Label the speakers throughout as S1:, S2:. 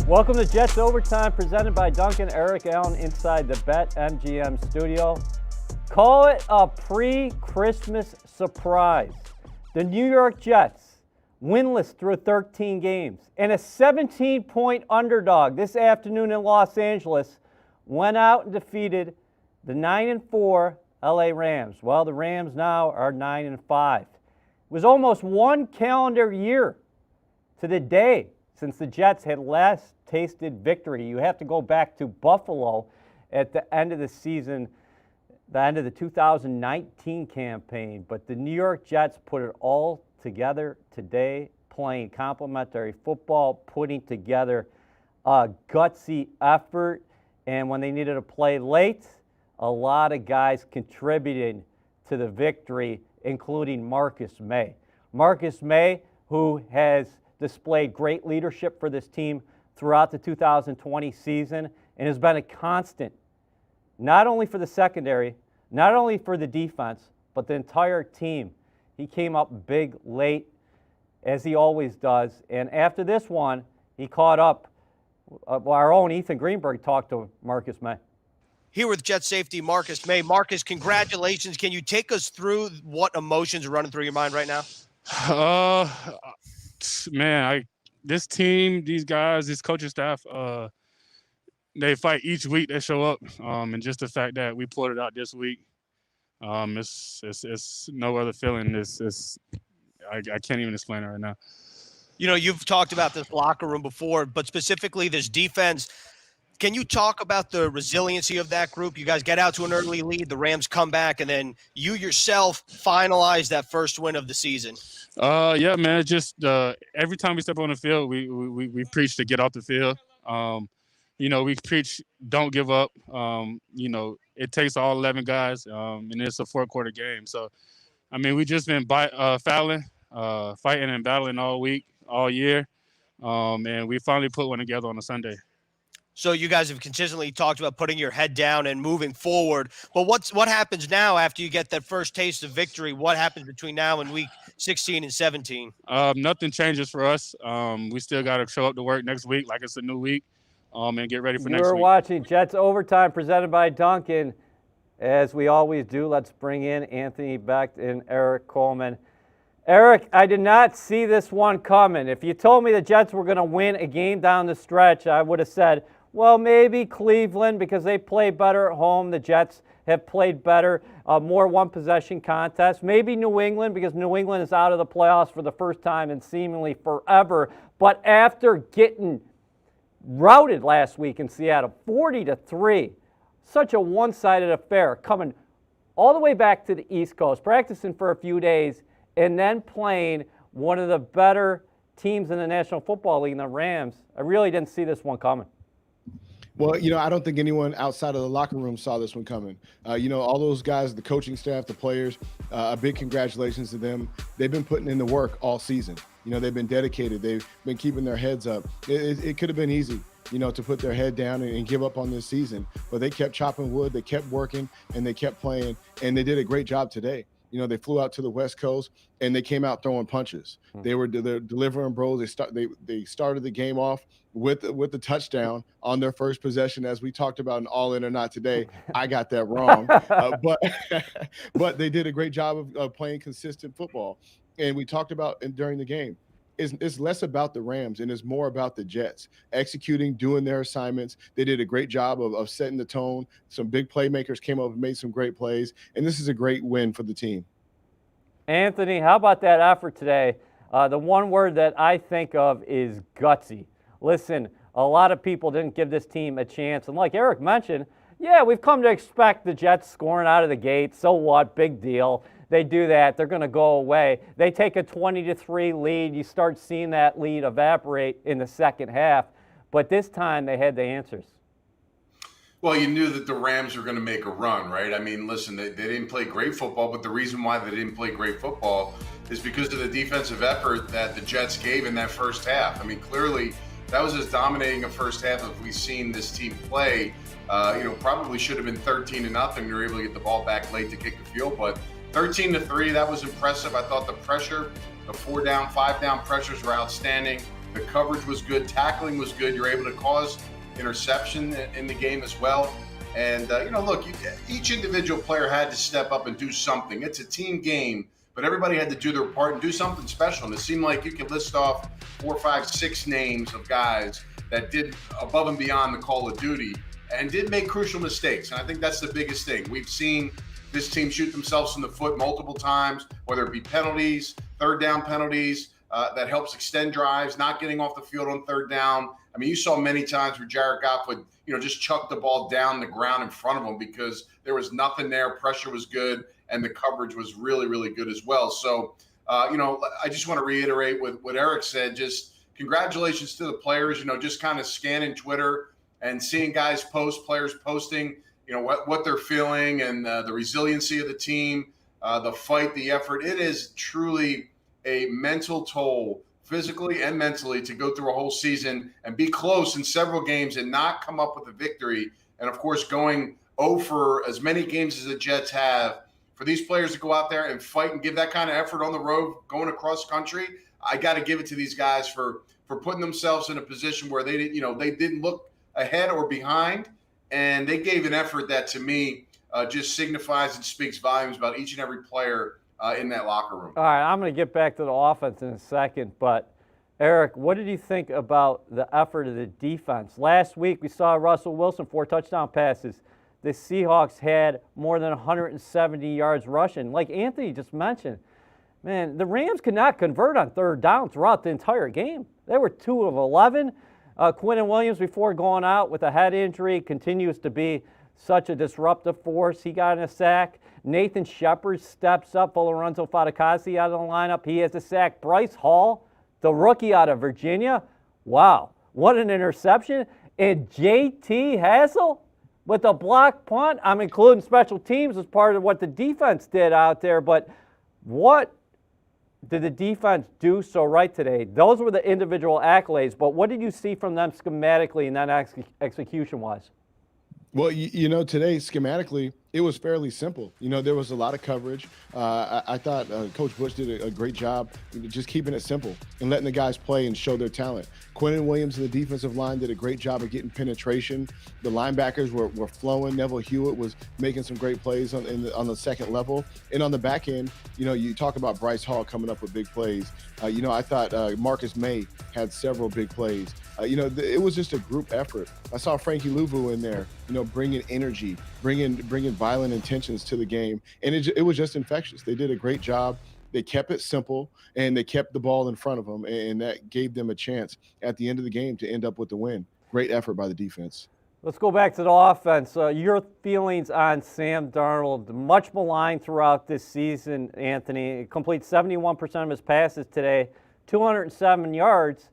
S1: Welcome to Jets Overtime, presented by Duncan, Eric Allen, inside the Bet MGM studio. Call it a pre-Christmas surprise. The New York Jets, winless through 13 games, and a 17-point underdog this afternoon in Los Angeles, went out and defeated the 9-4 LA Rams. Well, the Rams now are 9-5. It was almost one calendar year to the day since the Jets had last tasted victory. You have to go back to Buffalo at the end of the season, the end of the 2019 campaign. But the New York Jets put it all together today, playing complimentary football, putting together a gutsy effort. And when they needed to play late, a lot of guys contributed to the victory, including Marcus Maye. Marcus Maye, who has displayed great leadership for this team throughout the 2020 season and has been a constant, not only for the secondary, not only for the defense, but the entire team. He came up big late, as he always does. And after this one, he caught up. Our own Ethan Greenberg talked to Marcus Maye.
S2: Here with Jet safety Marcus Maye. Marcus, congratulations. Can you take us through what emotions are running through your mind right now?
S3: This team, these guys, this coaching staff, they fight each week. They show up, and just the fact that we pulled it out this week, it's no other feeling. I can't even explain it right now.
S2: You know, you've talked about this locker room before, but specifically this defense. Can you talk about the resiliency of that group? You guys get out to an early lead, the Rams come back, and then you yourself finalize that first win of the season.
S3: Yeah, man. It's just every time we step on the field, we preach to get off the field. We preach don't give up. It takes all 11 guys, and it's a four-quarter game. So, we just been fighting and battling all week, all year, and we finally put one together on a Sunday.
S2: So you guys have consistently talked about putting your head down and moving forward. But what happens now after you get that first taste of victory? What happens between now and week 16 and 17?
S3: Nothing changes for us. We still got to show up to work next week like it's a new week, and get ready for next week.
S1: You're watching Jets Overtime presented by Duncan. As we always do, let's bring in Anthony Becht and Eric Coleman. Eric, I did not see this one coming. If you told me the Jets were going to win a game down the stretch, I would have said, well, maybe Cleveland because they play better at home. The Jets have played better, more one-possession contests. Maybe New England because New England is out of the playoffs for the first time in seemingly forever. But after getting routed last week in Seattle, 40-3, such a one-sided affair, coming all the way back to the East Coast, practicing for a few days, and then playing one of the better teams in the National Football League, the Rams. I really didn't see this one coming.
S4: Well, I don't think anyone outside of the locker room saw this one coming. All those guys, the coaching staff, the players, a big congratulations to them. They've been putting in the work all season. They've been dedicated. They've been keeping their heads up. It could have been easy, to put their head down and give up on this season. But they kept chopping wood, they kept working, and they kept playing. And they did a great job today. They flew out to the West Coast and they came out throwing punches. They were delivering bros. They started the game off with the touchdown on their first possession, as we talked about in All In or Not today. I got that wrong, but they did a great job of playing consistent football. And we talked about during the game, it's less about the Rams and it's more about the Jets executing, doing their assignments. They did a great job of setting the tone. Some big playmakers came up and made some great plays, and this is a great win for the team.
S1: Anthony, how about that effort today? The one word that I think of is gutsy. Listen, a lot of people didn't give this team a chance. And like Eric mentioned, yeah, we've come to expect the Jets scoring out of the gate. So what? Big deal. They do that. They're going to go away. They take a 20-3 lead. You start seeing that lead evaporate in the second half. But this time they had the answers.
S5: Well, you knew that the Rams were going to make a run, right? Listen, they didn't play great football, but the reason why they didn't play great football is because of the defensive effort that the Jets gave in that first half. Clearly that was as dominating a first half as we've seen this team play. Probably should have been 13-0. They were able to get the ball back late to kick the field, but 13-3, that was impressive. I thought the pressure, the 4-down, 5-down pressures were outstanding. The coverage was good. Tackling was good. You're able to cause interception in the game as well. And, look, each individual player had to step up and do something. It's a team game, but everybody had to do their part and do something special. And it seemed like you could list off 4, 5, 6 names of guys that did above and beyond the call of duty and did make crucial mistakes. And I think that's the biggest thing. We've seen this team shoot themselves in the foot multiple times, whether it be penalties, third down penalties, that helps extend drives, not getting off the field on third down. I mean, you saw many times where Jared Goff would, just chuck the ball down the ground in front of him because there was nothing there. Pressure was good, and the coverage was really, really good as well. So, I just want to reiterate what Eric said. Just congratulations to the players, just kind of scanning Twitter and seeing guys players posting, what they're feeling and the resiliency of the team, the fight, the effort. It is truly a mental toll, physically and mentally, to go through a whole season and be close in several games and not come up with a victory. And, of course, going 0 for as many games as the Jets have, for these players to go out there and fight and give that kind of effort on the road, going across country, I got to give it to these guys for putting themselves in a position where they didn't look ahead or behind, and they gave an effort that, to me, just signifies and speaks volumes about each and every player in that locker room.
S1: All right, I'm going to get back to the offense in a second, but Eric, what did you think about the effort of the defense? Last week we saw Russell Wilson, 4 touchdown passes. The Seahawks had more than 170 yards rushing. Like Anthony just mentioned, man, the Rams could not convert on third down throughout the entire game. They were 2 of 11. Quinnen Williams, before going out with a head injury, continues to be such a disruptive force. He got in a sack. Nathan Shepard steps up. Lorenzo Fatukasi out of the lineup. He has a sack. Bryce Hall, the rookie out of Virginia. Wow, what an interception. And J.T. Hassel with a block punt. I'm including special teams as part of what the defense did out there. But what did the defense do so right today? Those were the individual accolades. But what did you see from them schematically and then execution-wise?
S4: Well, today, schematically, it was fairly simple. There was a lot of coverage. I thought Coach Bush did a great job just keeping it simple and letting the guys play and show their talent. Quinnen Williams and the defensive line did a great job of getting penetration. The linebackers were flowing. Neville Hewitt was making some great plays on the second level. And on the back end, you talk about Bryce Hall coming up with big plays. I thought Marcus Maye had several big plays. It was just a group effort. I saw Frankie Louvu in there, bringing energy, bringing violent intentions to the game. And it was just infectious. They did a great job. They kept it simple, and they kept the ball in front of them, and that gave them a chance at the end of the game to end up with the win. Great effort by the defense.
S1: Let's go back to the offense. Your feelings on Sam Darnold, much maligned throughout this season, Anthony. He completes 71% of his passes today, 207 yards.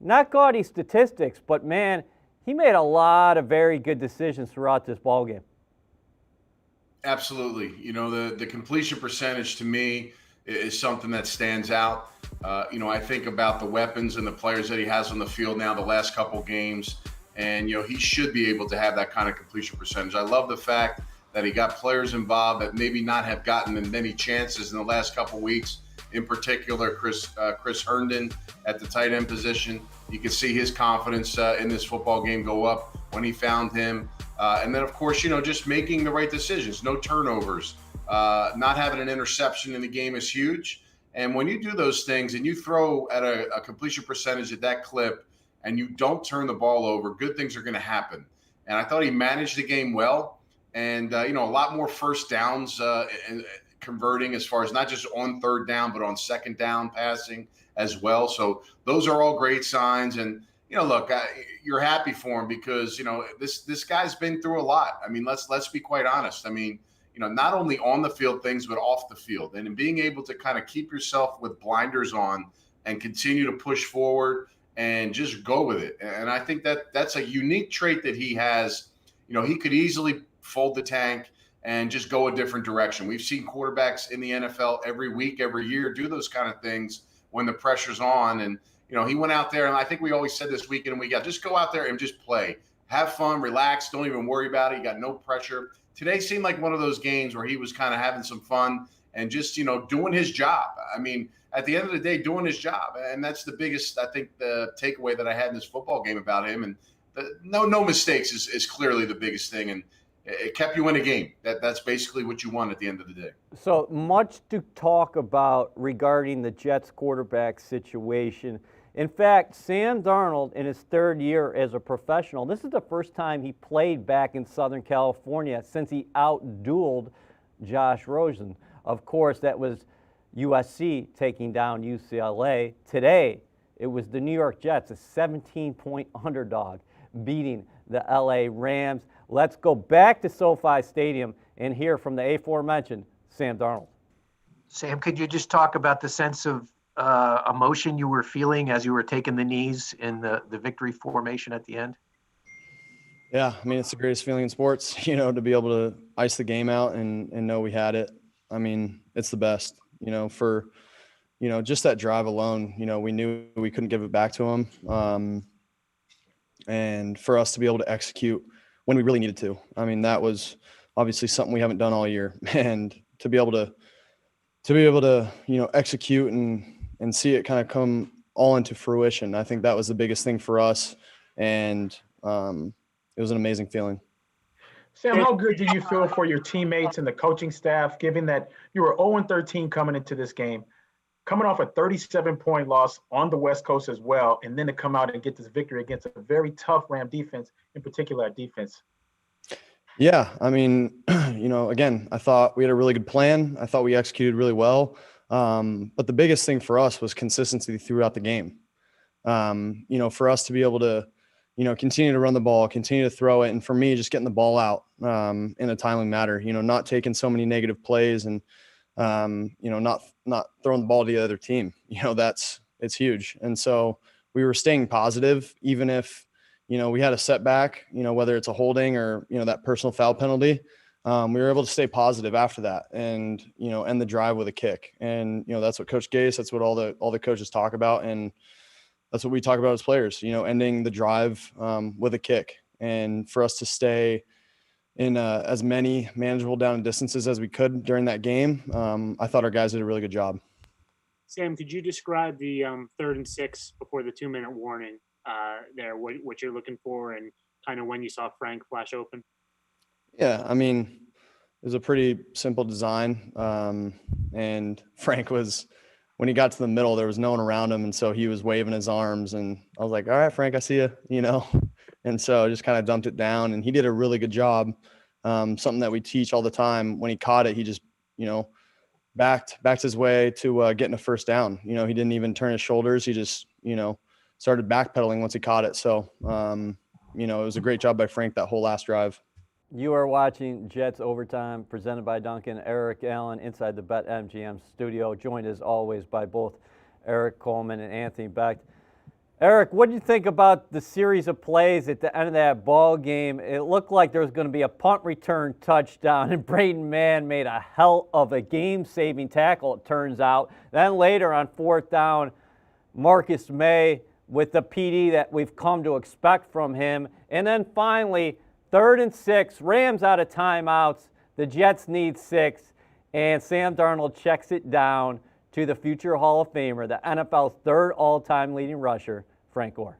S1: Not gaudy statistics, but, man, he made a lot of very good decisions throughout this ballgame.
S5: Absolutely. The completion percentage to me is something that stands out. I think about the weapons and the players that he has on the field now the last couple games, and, he should be able to have that kind of completion percentage. I love the fact that he got players involved that maybe not have gotten many chances in the last couple weeks. In particular, Chris Herndon at the tight end position. You can see his confidence in this football game go up when he found him. And then, of course, just making the right decisions, no turnovers, not having an interception in the game is huge. And when you do those things and you throw at a completion percentage at that clip and you don't turn the ball over, good things are going to happen. And I thought he managed the game well. And, a lot more first downs and converting as far as not just on third down, but on second down passing as well. So those are all great signs. And, look, you're happy for him because, this guy's been through a lot. I mean, let's be quite honest. I mean, not only on the field things, but off the field. And in being able to kind of keep yourself with blinders on and continue to push forward and just go with it. And I think that's a unique trait that he has. He could easily fold the tank and just go a different direction. We've seen quarterbacks in the NFL every week, every year do those kind of things when the pressure's on. And, he went out there, and I think we always said this week in and week out, just go out there and just play. Have fun, relax, don't even worry about it. You got no pressure. Today seemed like one of those games where he was kind of having some fun and just, doing his job. I mean, at the end of the day doing his job. And that's the biggest, I think, the takeaway that I had in this football game about him. And no mistakes is clearly the biggest thing. And it kept you in a game. That's basically what you want at the end of the day.
S1: So much to talk about regarding the Jets quarterback situation. In fact, Sam Darnold, in his third year as a professional, this is the first time he played back in Southern California since he out-dueled Josh Rosen. Of course, that was USC taking down UCLA. Today, it was the New York Jets, a 17-point underdog, beating the LA Rams. Let's go back to SoFi Stadium and hear from the aforementioned Sam Darnold.
S6: Sam, could you just talk about the sense of emotion you were feeling as you were taking the knees in the victory formation at the end?
S7: Yeah, I mean, it's the greatest feeling in sports, to be able to ice the game out and know we had it. I mean, it's the best, for, just that drive alone, we knew we couldn't give it back to them. And for us to be able to execute when we really needed to, I mean, that was obviously something we haven't done all year. And to be able to, execute and see it kind of come all into fruition, I think that was the biggest thing for us. And it was an amazing feeling.
S8: Sam, how good do you feel for your teammates and the coaching staff, given that you were 0-13 coming into this game, coming off a 37-point loss on the West Coast as well, and then to come out and get this victory against a very tough Ram defense, in particular at defense?
S7: Yeah, I mean, again, I thought we had a really good plan. I thought we executed really well. But the biggest thing for us was consistency throughout the game. For us to be able to, continue to run the ball, continue to throw it. And for me, just getting the ball out in a timely manner, not taking so many negative plays and, not throwing the ball to the other team, it's huge. And so we were staying positive, even if, we had a setback, whether it's a holding or, that personal foul penalty. We were able to stay positive after that and, end the drive with a kick. And, that's what Coach Gase, that's what all the coaches talk about. And that's what we talk about as players, ending the drive with a kick. And for us to stay in as many manageable down and distances as we could during that game, I thought our guys did a really good job.
S9: Sam, could you describe the 3rd and 6 before the 2-minute warning there, what you're looking for and kind of when you saw Frank flash open?
S7: Yeah, I mean, it was a pretty simple design. And Frank was, when he got to the middle, there was no one around him. And so he was waving his arms and I was like, all right, Frank, I see you, And so I just kind of dumped it down and he did a really good job. Something that we teach all the time. When he caught it, he just, backed his way to getting a first down. He didn't even turn his shoulders. He just, started backpedaling once he caught it. So, it was a great job by Frank that whole last drive.
S1: You are watching Jets Overtime, presented by Duncan. Eric Allen inside the BetMGM studio, joined as always by both Eric Coleman and Anthony Becht. Eric, what did you think about the series of plays at the end of that ball game? It looked like there was going to be a punt return touchdown, and Braden Mann made a hell of a game-saving tackle, it turns out. Then later on 4th down, Marcus Maye with the PD that we've come to expect from him. And then finally, 3rd and 6, Rams out of timeouts. The Jets need 6, and Sam Darnold checks it down to the future Hall of Famer, the NFL's 3rd all-time leading rusher, Frank Gore.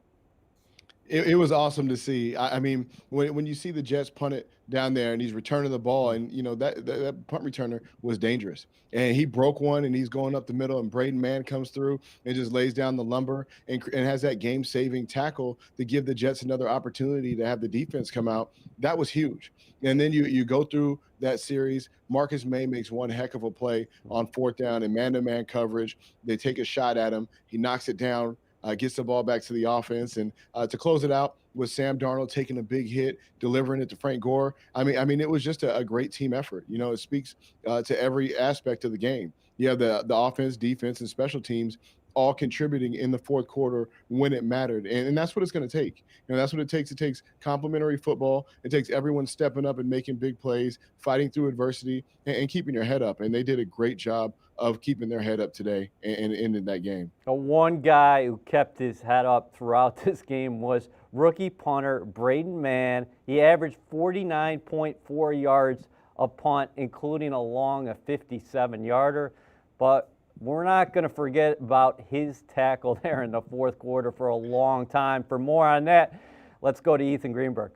S4: It was awesome to see. I mean, when you see the Jets punt it down there and he's returning the ball, and that punt returner was dangerous, and he broke one and he's going up the middle, and Braden Mann comes through and just lays down the lumber and has that game-saving tackle to give the Jets another opportunity to have the defense come out. That was huge. And then you go through that series. Marcus Maye makes one heck of a play on 4th down in man-to-man coverage. They take a shot at him. He knocks it down. Gets the ball back to the offense, and to close it out with Sam Darnold taking a big hit, delivering it to Frank Gore. I mean, it was just a great team effort. It speaks to every aspect of the game. You have the offense, defense, and special teams all contributing in the 4th quarter when it mattered, and that's what it's going to take. That's what it takes. It takes complementary football. It takes everyone stepping up and making big plays, fighting through adversity, and keeping your head up. And they did a great job of keeping their head up today and ended that game.
S1: One guy who kept his head up throughout this game was rookie punter Braden Mann. He averaged 49.4 yards a punt, including a long 57-yarder. But we're not going to forget about his tackle there in the fourth quarter for a long time. For more on that, let's go to Ethan Greenberg.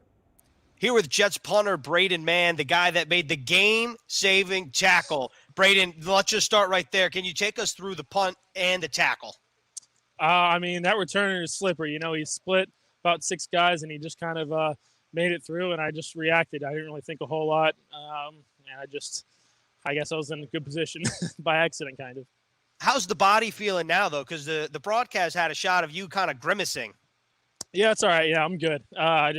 S2: Here with Jets punter Braden Mann, the guy that made the game-saving tackle. Braden, let's just start right there. Can you take us through the punt and the tackle?
S10: I mean, that returner is slippery. You know, he split about 6 guys, and he just kind of made it through, and I just reacted. I didn't really think a whole lot, and I guess I was in a good position by accident, kind of.
S2: How's the body feeling now, though? Because the broadcast had a shot of you kind of grimacing.
S10: Yeah, it's all right. Yeah, I'm good. I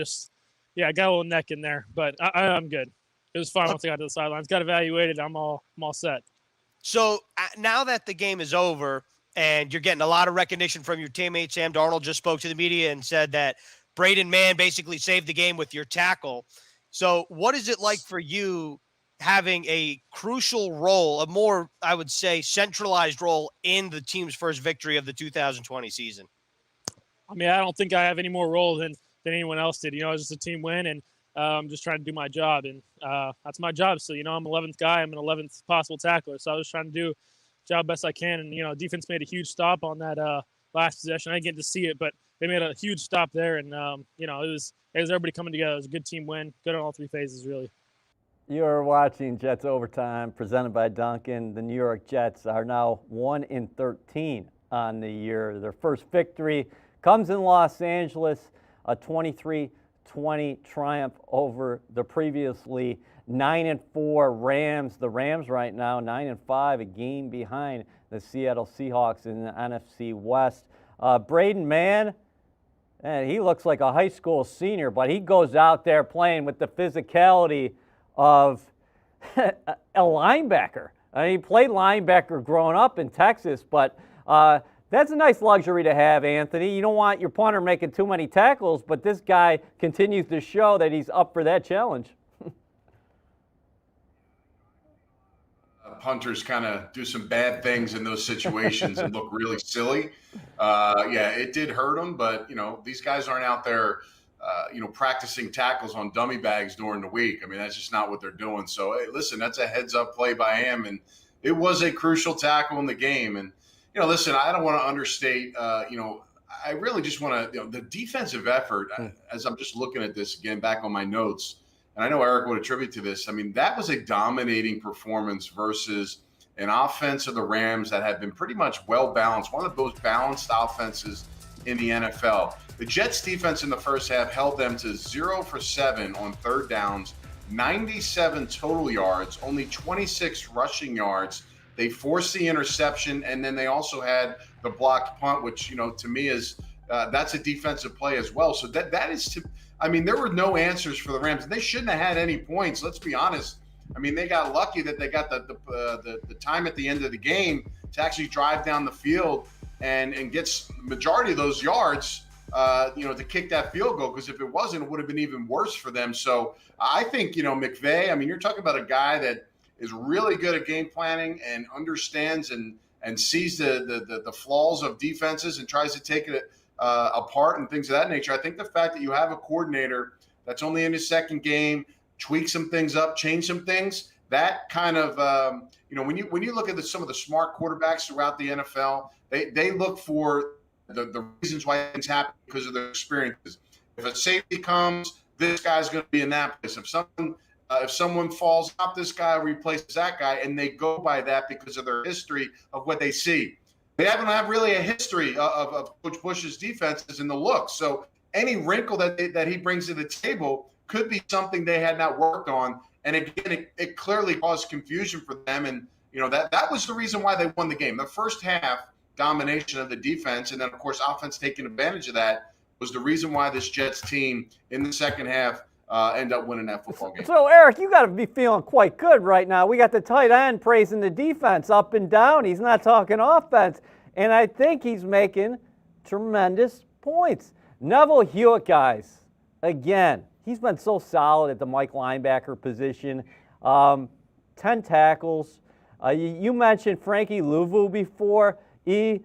S10: got a little neck in there, but I'm good. It was fun once I got to the sidelines. Got evaluated. I'm all set.
S2: So now that the game is over and you're getting a lot of recognition from your teammate, Sam Darnold just spoke to the media and said that Braden Mann basically saved the game with your tackle. So what is it like for you having a crucial role, a more, I would say, centralized role in the team's first victory of the 2020 season?
S10: I mean, I don't think I have any more role than anyone else did. You know, it was just a team win, and I'm just trying to do my job, and that's my job. So, you know, I'm 11th guy. I'm an 11th possible tackler. So I was trying to do the job best I can. And, you know, defense made a huge stop on that last possession. I didn't get to see it, but they made a huge stop there. And, you know, it was everybody coming together. It was a good team win. Good on all 3 phases, really.
S1: You're watching Jets Overtime, presented by Duncan. The New York Jets are now 1-13 on the year. Their first victory comes in Los Angeles, a 23-20 triumph over the previously 9-4 Rams. The Rams right now 9-5, a game behind the Seattle Seahawks in the NFC West. Braden Mann, and he looks like a high school senior, but he goes out there playing with the physicality of a linebacker. I mean, he played linebacker growing up in Texas, but that's a nice luxury to have, Anthony. You don't want your punter making too many tackles, but this guy continues to show that he's up for that challenge.
S5: Punters kind of do some bad things in those situations and look really silly. Yeah, it did hurt them, but, you know, these guys aren't out there practicing tackles on dummy bags during the week. I mean, that's just not what they're doing. So, hey, listen, that's a heads-up play by him, and it was a crucial tackle in the game. And, you know, listen, I don't want to understate, I really just want to, the defensive effort, as I'm just looking at this again back on my notes, and I know Eric would attribute to this, I mean, that was a dominating performance versus an offense of the Rams that had been pretty much well-balanced, one of the most balanced offenses in the NFL. The Jets defense in the first half held them to 0 for 7 on third downs, 97 total yards, only 26 rushing yards. They forced the interception, and then they also had the blocked punt, which, you know, to me is that's a defensive play as well. So that is I mean, there were no answers for the Rams. They shouldn't have had any points. Let's be honest. I mean, they got lucky that they got the time at the end of the game to actually drive down the field and get majority of those yards, to kick that field goal. Because if it wasn't, it would have been even worse for them. So I think, McVay, I mean, you're talking about a guy that is really good at game planning and understands and sees the flaws of defenses and tries to take it apart and things of that nature. I think the fact that you have a coordinator that's only in his second game, tweak some things up, change some things, that kind of, when you look at some of the smart quarterbacks throughout the NFL, they look for the reasons why things happen because of their experiences. If a safety comes, this guy's going to be in that place. If someone falls out, this guy replaces that guy, and they go by that because of their history of what they see. They haven't had really a history of Coach Bush's defenses in the look. So any wrinkle that he brings to the table could be something they had not worked on. And again, it clearly caused confusion for them. And, that was the reason why they won the game. The first half domination of the defense, and then, of course, offense taking advantage of that, was the reason why this Jets team in the second half end up winning that football game.
S1: So, Eric, you got to be feeling quite good right now. We got the tight end praising the defense up and down. He's not talking offense. And I think he's making tremendous points. Neville Hewitt, guys, again, he's been so solid at the Mike linebacker position. 10 tackles. You mentioned Frankie Louvu before. He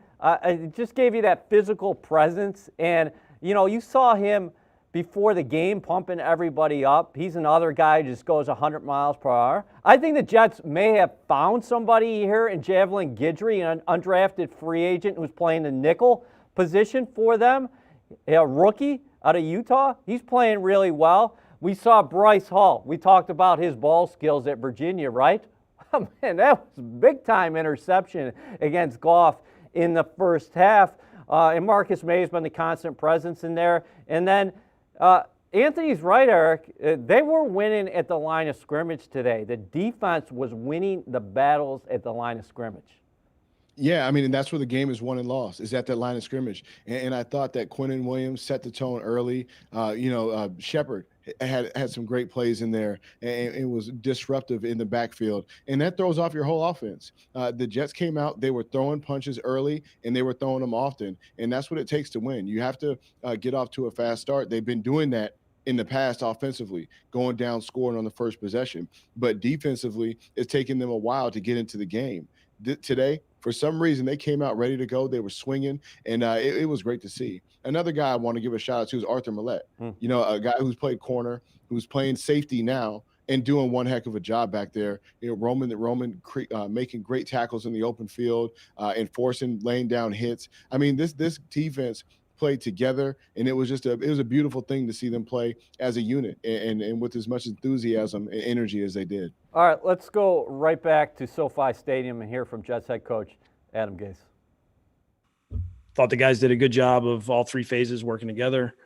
S1: just gave you that physical presence. And, you saw him before the game, pumping everybody up. He's another guy who just goes 100 miles per hour. I think the Jets may have found somebody here in Javelin Guidry, an undrafted free agent who's playing the nickel position for them, a rookie out of Utah. He's playing really well. We saw Bryce Hall. We talked about his ball skills at Virginia, right? Man, that was a big-time interception against Goff in the first half. And Marcus Maye has been the constant presence in there. And then Anthony's right, Eric. They were winning at the line of scrimmage today. The defense was winning the battles at the line of scrimmage.
S4: Yeah, I mean, and that's where the game is won and lost, is at that line of scrimmage. And I thought that Quinnen Williams set the tone early. Shepard had some great plays in there, and it was disruptive in the backfield. And that throws off your whole offense. The Jets came out, they were throwing punches early, and they were throwing them often. And that's what it takes to win. You have to get off to a fast start. They've been doing that in the past offensively, going down, scoring on the first possession. But defensively, it's taken them a while to get into the game. Today, for some reason, they came out ready to go. They were swinging, and it was great to see. Another guy I want to give a shout out to is Arthur Millette. You know, a guy who's played corner, who's playing safety now, and doing one heck of a job back there. You know, Roman making great tackles in the open field, enforcing, laying down hits. I mean, this defense played together, and it was a beautiful thing to see them play as a unit and with as much enthusiasm and energy as they did.
S1: All right, let's go right back to SoFi Stadium and hear from Jets head coach Adam Gase.
S11: Thought the guys did a good job of all three phases working together.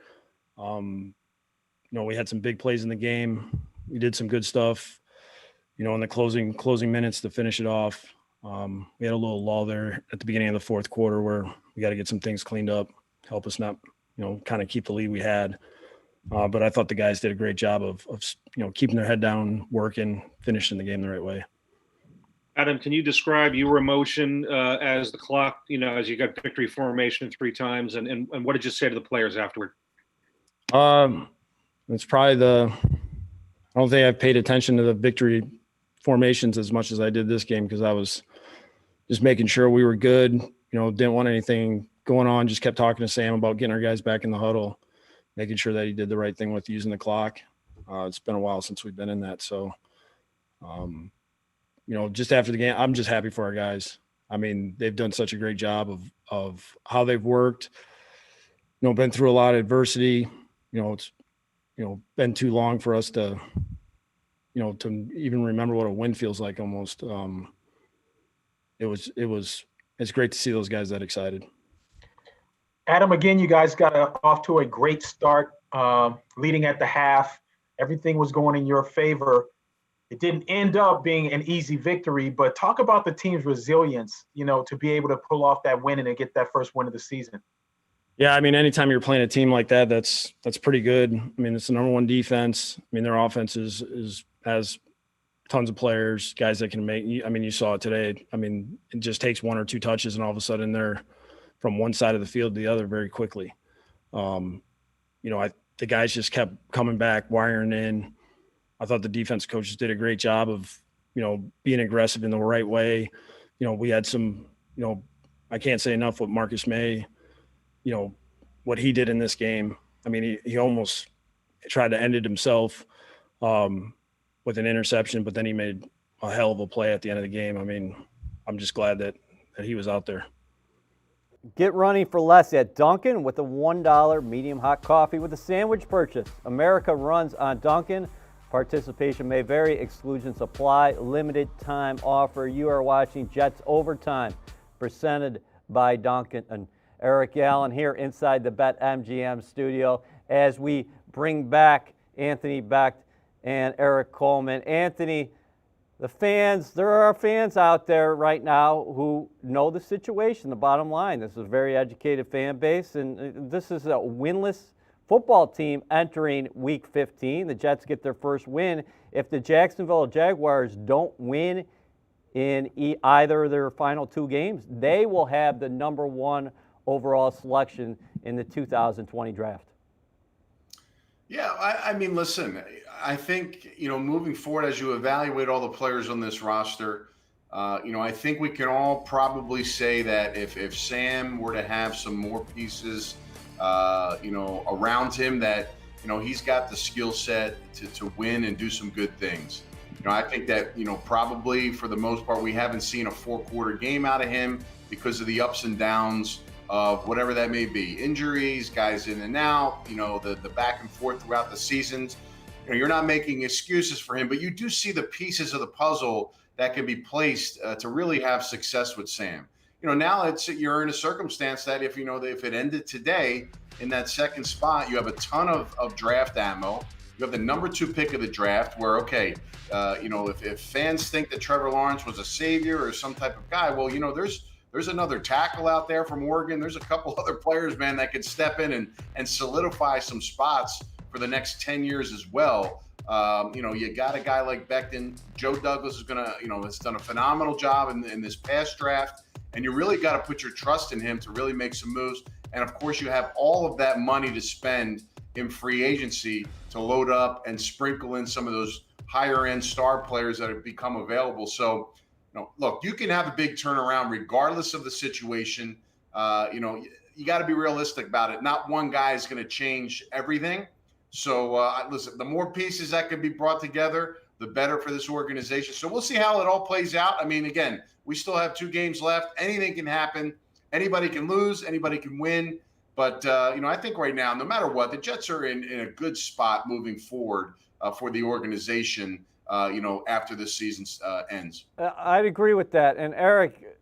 S11: We had some big plays in the game. We did some good stuff, in the closing minutes to finish it off. We had a little lull there at the beginning of the fourth quarter where we got to get some things cleaned up, help us not, kind of keep the lead we had. But I thought the guys did a great job of keeping their head down, working, finishing the game the right way.
S12: Adam, can you describe your emotion as the clock, as you got victory formation 3 times, and what did you say to the players afterward?
S11: It's probably I don't think I've paid attention to the victory formations as much as I did this game, because I was just making sure we were good, didn't want anything going on, just kept talking to Sam about getting our guys back in the huddle, making sure that he did the right thing with using the clock. It's been a while since we've been in that. So, just after the game, I'm just happy for our guys. I mean, they've done such a great job of how they've worked, been through a lot of adversity. It's, been too long for us to even remember what a win feels like almost. It's great to see those guys that excited.
S8: Adam, again, you guys got off to a great start, leading at the half. Everything was going in your favor. It didn't end up being an easy victory, but talk about the team's resilience, to be able to pull off that win and to get that first win of the season.
S11: Yeah, I mean, anytime you're playing a team like that, that's pretty good. I mean, it's the number one defense. I mean, their offense has tons of players, guys that can make. I mean, you saw it today. I mean, it just takes 1 or 2 touches, and all of a sudden they're from one side of the field to the other very quickly. The guys just kept coming back, wiring in. I thought the defense coaches did a great job of, being aggressive in the right way. We had some, I can't say enough what Marcus Maye, what he did in this game. I mean, he almost tried to end it himself with an interception, but then he made a hell of a play at the end of the game. I mean, I'm just glad that he was out there.
S1: Get running for less at Dunkin' with a $1 medium hot coffee with a sandwich purchase. America runs on Dunkin'. Participation may vary. Exclusions apply. Limited time offer. You are watching Jets Overtime, presented by Dunkin'. And Eric Allen here inside the BetMGM studio as we bring back Anthony Becht and Eric Coleman. Anthony, there are fans out there right now who know the situation, the bottom line. This is a very educated fan base, and this is a winless football team entering Week 15. The Jets get their first win. If the Jacksonville Jaguars don't win in either of their final 2 games, they will have the number 1 overall selection in the 2020 draft.
S5: Yeah, I mean, listen, I think, moving forward as you evaluate all the players on this roster, I think we can all probably say that if Sam were to have some more pieces, around him, that he's got the skill set to win and do some good things. I think that, probably for the most part, we haven't seen a 4-quarter game out of him because of the ups and downs of whatever that may be. Injuries, guys in and out, the back and forth throughout the seasons. You're not making excuses for him, but you do see the pieces of the puzzle that can be placed to really have success with Sam. Now you're in a circumstance that if it ended today in that second spot, you have a ton of draft ammo. You have the number 2 pick of the draft where, okay, if fans think that Trevor Lawrence was a savior or some type of guy, well, there's another tackle out there from Oregon. There's a couple other players, man, that could step in and solidify some spots for the next 10 years as well. You got a guy like Beckton. Joe Douglas is has done a phenomenal job in this past draft, and you really got to put your trust in him to really make some moves. And of course, you have all of that money to spend in free agency to load up and sprinkle in some of those higher end star players that have become available. So, look, you can have a big turnaround regardless of the situation. You got to be realistic about it. Not one guy is going to change everything. So, listen, the more pieces that can be brought together, the better for this organization. So we'll see how it all plays out. I mean, again, we still have 2 games left. Anything can happen. Anybody can lose. Anybody can win. But, I think right now, no matter what, the Jets are in a good spot moving forward for the organization, after this season ends.
S1: I'd agree with that. And, Eric,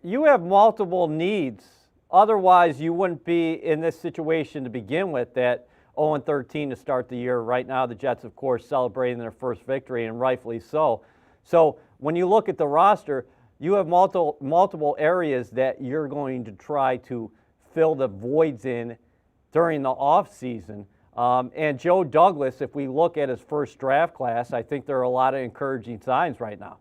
S1: you have multiple needs. Otherwise, you wouldn't be in this situation to begin with, that 0-13 to start the year. Right now, the Jets, of course, celebrating their first victory, and rightfully so. So when you look at the roster, you have multiple areas that you're going to try to fill the voids in during the offseason. And Joe Douglas, if we look at his first draft class, I think there are a lot of encouraging signs right now.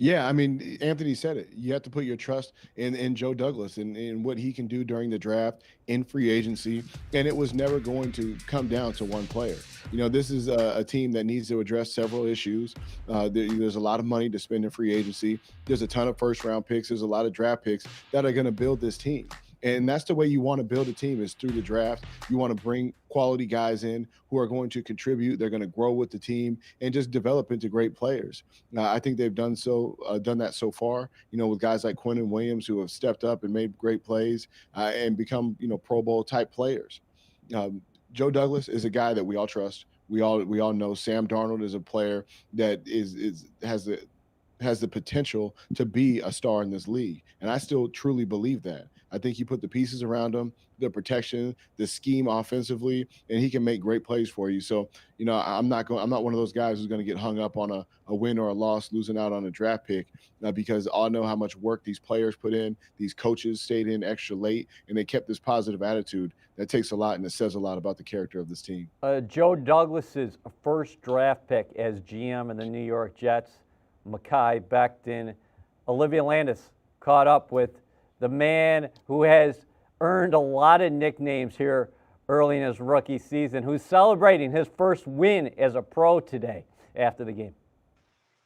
S4: Yeah, I mean, Anthony said it. You have to put your trust in Joe Douglas and what he can do during the draft, in free agency, and it was never going to come down to one player. This is a team that needs to address several issues. There's a lot of money to spend in free agency. There's a ton of first-round picks. There's a lot of draft picks that are going to build this team. And that's the way you want to build a team, is through the draft. You want to bring quality guys in who are going to contribute. They're going to grow with the team and just develop into great players. I think they've done that so far, with guys like Quentin Williams, who have stepped up and made great plays and become, Pro Bowl type players. Joe Douglas is a guy that we all trust. We all know Sam Darnold is a player that has the potential to be a star in this league. And I still truly believe that. I think you put the pieces around him, the protection, the scheme offensively, and he can make great plays for you. So, I'm not one of those guys who's going to get hung up on a win or a loss, losing out on a draft pick, because I know how much work these players put in. These coaches stayed in extra late, and they kept this positive attitude. That takes a lot, and it says a lot about the character of this team.
S1: Joe Douglas's first draft pick as GM of the New York Jets, Makai, Beckton, Olivia Landis caught up with the man who has earned a lot of nicknames here early in his rookie season, who's celebrating his first win as a pro today after the game.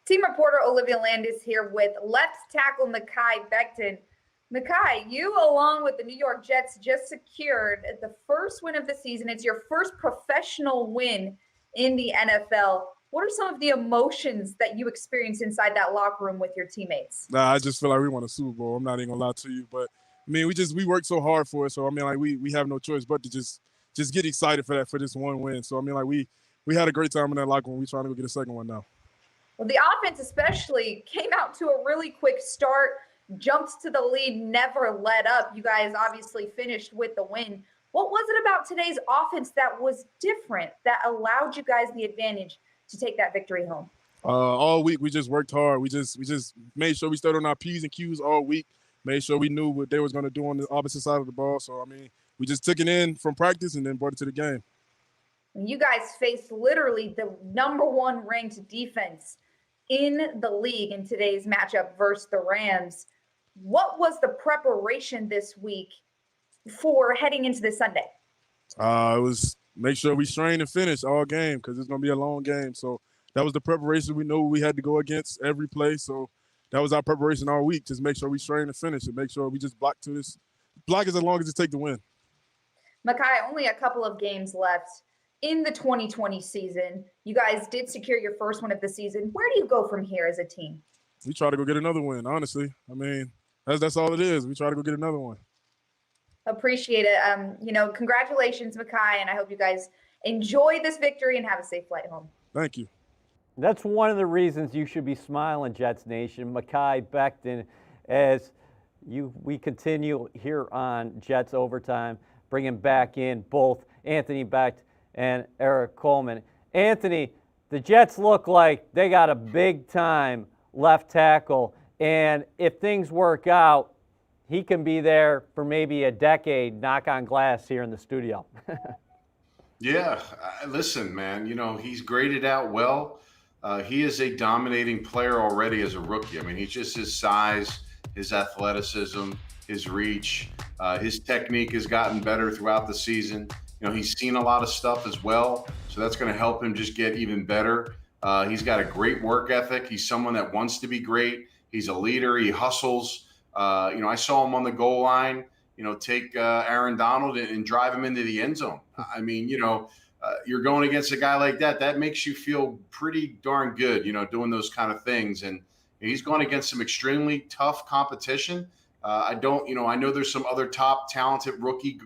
S13: Team reporter Olivia Landis here with left tackle Makai Beckton. Makai, you, along with the New York Jets, just secured the first win of the season. It's your first professional win in the NFL. What are some of the emotions that you experience inside that locker room with your teammates?
S14: I just feel like we won a Super Bowl. I'm not even gonna lie to you, but I mean, we worked so hard for it. So I mean, like we have no choice but to just get excited for this one win. So I mean, like we had a great time in that locker room. We're trying to go get a second one now.
S13: Well, the offense especially came out to a really quick start, jumped to the lead, never let up. You guys obviously finished with the win. What was it about today's offense that was different, that allowed you guys the advantage to take that victory home?
S14: All week we just worked hard. We just made sure we stayed on our P's and Q's all week. Made sure we knew what they was going to do on the opposite side of the ball. So I mean, we just took it in from practice and then brought it to the game.
S13: You guys faced literally the #1 ranked defense in the league in today's matchup versus the Rams. What was the preparation this week for heading into this Sunday?
S14: It was make sure we strain and finish all game because it's going to be a long game. So that was the preparation. We knew we had to go against every play. So that was our preparation all week. Just make sure we strain and finish and make sure we just block as long as it takes to win.
S13: Makai, only a couple of games left in the 2020 season. You guys did secure your first one of the season. Where do you go from here as a team?
S14: We try to go get another win, honestly. I mean, that's all it is. We try to go get another one.
S13: Appreciate it. Congratulations, Makai, and I hope you guys enjoy this victory and have a safe flight home.
S14: Thank you.
S1: That's one of the reasons you should be smiling, Jets Nation. Makai, Beckton, as we continue here on Jets Overtime, bringing back in both Anthony Becht and Eric Coleman. Anthony, the Jets look like they got a big-time left tackle, and if things work out, he can be there for maybe a decade, knock on glass here in the studio.
S5: Yeah, listen, man, he's graded out well. He is a dominating player already as a rookie. I mean, he's just his size, his athleticism, his reach, his technique has gotten better throughout the season. He's seen a lot of stuff as well, so that's going to help him just get even better. He's got a great work ethic. He's someone that wants to be great. He's a leader. He hustles. I saw him on the goal line, take Aaron Donald and drive him into the end zone. I mean, you're going against a guy like that. That makes you feel pretty darn good, doing those kind of things. And he's gone against some extremely tough competition. I know there's some other top talented rookie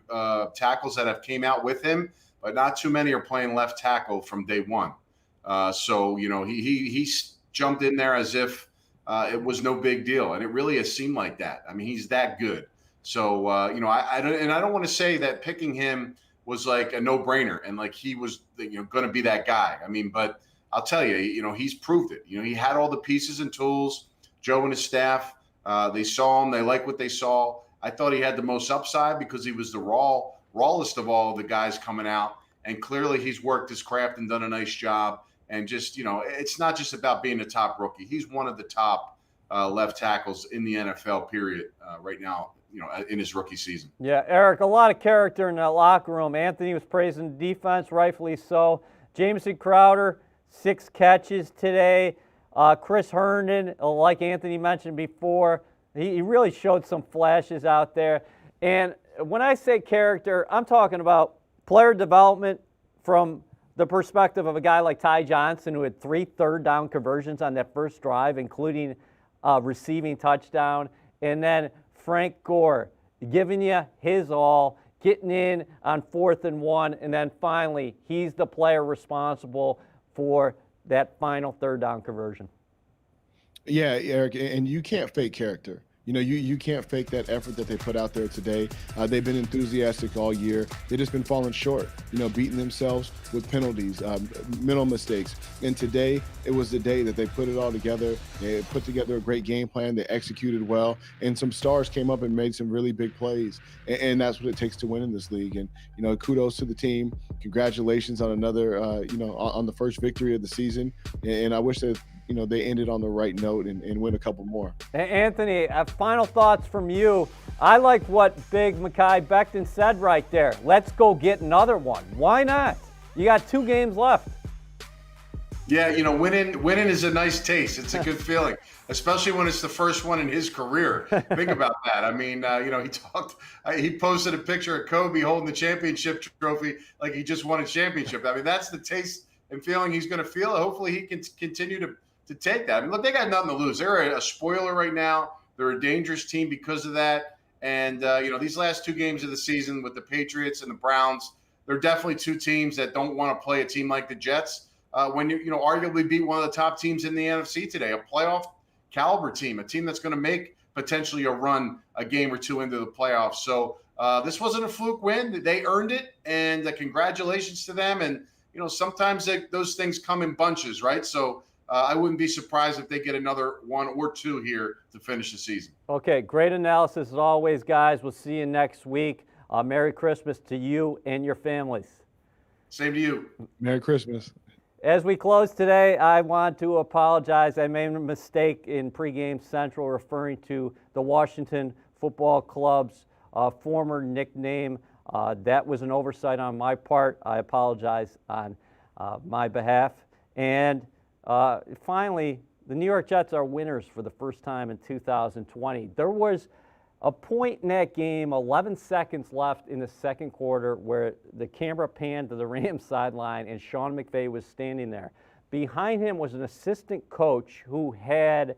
S5: tackles that have came out with him, but not too many are playing left tackle from day one. So he jumped in there as if it was no big deal, and it really has seemed like that. I mean, he's that good. So I don't want to say that picking him was like a no-brainer and like he was going to be that guy. I mean, but I'll tell you, he's proved it. He had all the pieces and tools. Joe and his staff, they saw him. They like what they saw. I thought he had the most upside because he was the rawest of all the guys coming out. And clearly he's worked his craft and done a nice job. And just, it's not just about being a top rookie. He's one of the top left tackles in the NFL, period, right now, in his rookie season.
S1: Yeah, Eric, a lot of character in that locker room. Anthony was praising the defense, rightfully so. Jamison Crowder, 6 catches today. Chris Herndon, like Anthony mentioned before, he really showed some flashes out there. And when I say character, I'm talking about player development from the perspective of a guy like Ty Johnson, who had 3 third-down conversions on that first drive, including receiving touchdown. And then Frank Gore giving you his all, getting in on 4th and 1, and then finally, he's the player responsible for that final third-down conversion.
S4: Yeah, Eric, and you can't fake character. You can't fake that effort that they put out there today. They've been enthusiastic all year. They've just been falling short, beating themselves with penalties, mental mistakes. And today, it was the day that they put it all together. They put together a great game plan. They executed well. And some stars came up and made some really big plays. And that's what it takes to win in this league. And, kudos to the team. Congratulations on another, on the first victory of the season. And I wish that, they ended on the right note and win a couple more.
S1: Anthony, final thoughts from you. I like what Big Makai Beckton said right there. Let's go get another one. Why not? You got 2 games left.
S5: Yeah, winning is a nice taste. It's a good feeling, especially when it's the first one in his career. Think about that. I mean, he posted a picture of Kobe holding the championship trophy like he just won a championship. I mean, that's the taste and feeling he's going to feel. Hopefully he can continue to take that. I mean, look, they got nothing to lose. They're a spoiler right now. They're a dangerous team because of that. And, these last 2 games of the season with the Patriots and the Browns, they're definitely 2 teams that don't want to play a team like the Jets when you arguably beat one of the top teams in the NFC today, a playoff caliber team, a team that's going to make potentially a run a game or 2 into the playoffs. So this wasn't a fluke win. They earned it, and congratulations to them. And, sometimes those things come in bunches, right? So I wouldn't be surprised if they get another 1 or 2 here to finish the season.
S1: Okay, great analysis as always, guys. We'll see you next week. Merry Christmas to you and your families.
S5: Same to you.
S4: Merry Christmas.
S1: As we close today, I want to apologize. I made a mistake in pregame central referring to the Washington Football Club's former nickname. That was an oversight on my part. I apologize on my behalf. And finally, the New York Jets are winners for the first time in 2020. There was a point in that game, 11 seconds left in the second quarter, where the camera panned to the Rams sideline and Sean McVay was standing there. Behind him was an assistant coach who had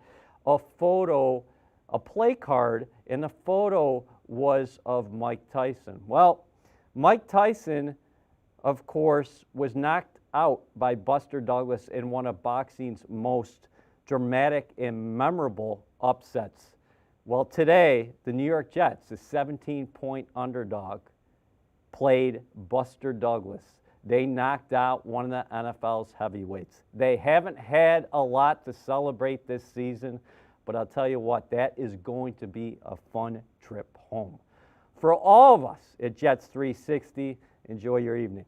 S1: a photo, a play card, and the photo was of Mike Tyson. Well, Mike Tyson, of course, was knocked out by Buster Douglas in one of boxing's most dramatic and memorable upsets. Well, today, the New York Jets, the 17-point underdog, played Buster Douglas. They knocked out one of the NFL's heavyweights. They haven't had a lot to celebrate this season, but I'll tell you what, that is going to be a fun trip home. For all of us at Jets 360, enjoy your evening.